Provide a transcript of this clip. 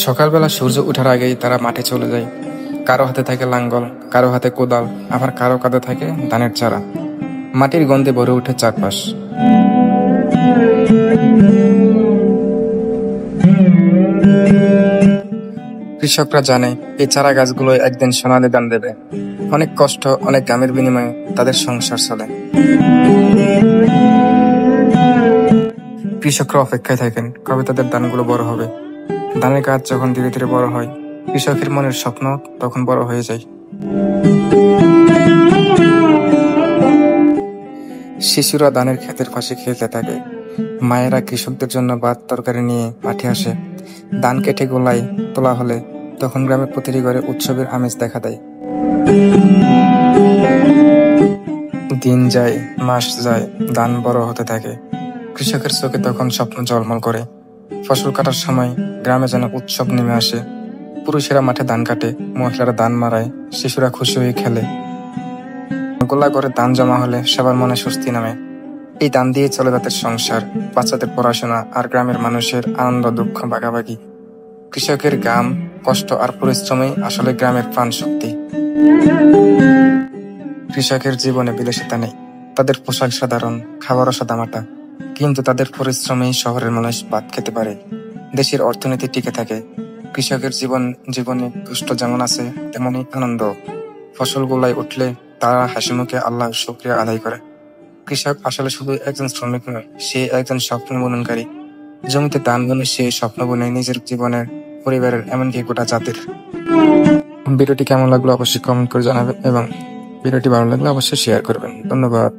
সকালবেলা সূর্য ওঠার আগেই তারা মাঠে চলে যায়। কারো হাতে থাকে লাঙ্গল, কারো হাতে কোদাল, আবার কারো কাঁধে থাকে ধানের চারা। মাটির গন্ধে ভরে ওঠে চারপাশ। কৃষকরা জানে এই চারা গাছগুলো একদিন সোনালি ধান দেবে। অনেক কষ্ট, অনেক ঘামের বিনিময়ে তাদের সংসার চলে। কৃষকরা অপেক্ষায় থাকেন কবে তাদের ধানগুলো বড় হবে। ধানের গাছ যখন ধীরে ধীরে বড় হয়, কৃষকের মনের স্বপ্ন তখন বড় হয়ে যায়। শিশুরা ধানের ক্ষেতের পাশে খেলতে থাকে। মায়েরা কৃষকদের জন্য ভাত তরকারি নিয়ে মাঠে আসে। ধান কেটে গোলায় তোলা হলে তখন গ্রামের প্রতিটি ঘরে উৎসবের আমেজ দেখা দেয়। দিন যায়, মাস যায়, ধান বড় হতে থাকে। কৃষকের চোখে তখন স্বপ্ন ঝলমল করে। ফসল কাটার সময় গ্রামে যেন উৎসব নেমে আসে। পুরুষেরা মাঠে ধান কাটে, মহিলারা ধান মারায়, শিশুরা খুশি হয়ে খেলে। গোলা করে ধান জমা হলে সবার মনে স্বস্তি নামে। এই ধান দিয়ে চলে তাদের সংসার, বাচ্চাদের পড়াশোনা আর গ্রামের মানুষের আনন্দ দুঃখ ভাগাভাগি। কৃষকের ঘাম, কষ্ট আর পরিশ্রমই আসলে গ্রামের প্রাণ শক্তি। কৃষকের জীবনে বিলাসিতা নেই, তাদের পোশাক সাধারণ, খাবারও সাদামাটা, কিন্তু তাদের পরিশ্রমেই শহরের মানুষ ভাত খেতে পারে, দেশের অর্থনীতি টিকে থাকে। কৃষকের জীবনে কষ্ট যেমন আছে তেমনই আনন্দ। ফসল গোলায় উঠলে তারা হাসিমুখে আল্লাহর শুকরিয়া আদায় করে। কৃষক আসলে শুধু একজন শ্রমিক নয়, সে একজন স্বপ্ন বুননকারী। জমিতে ধান বুনে সে স্বপ্ন বুনে নিজের জীবনের, পরিবারের, এমনকি গোটা জাতির। ভিডিওটি কেমন লাগলো অবশ্যই কমেন্ট করে জানাবেন এবং ভিডিওটি ভালো লাগলে অবশ্যই শেয়ার করবেন। ধন্যবাদ।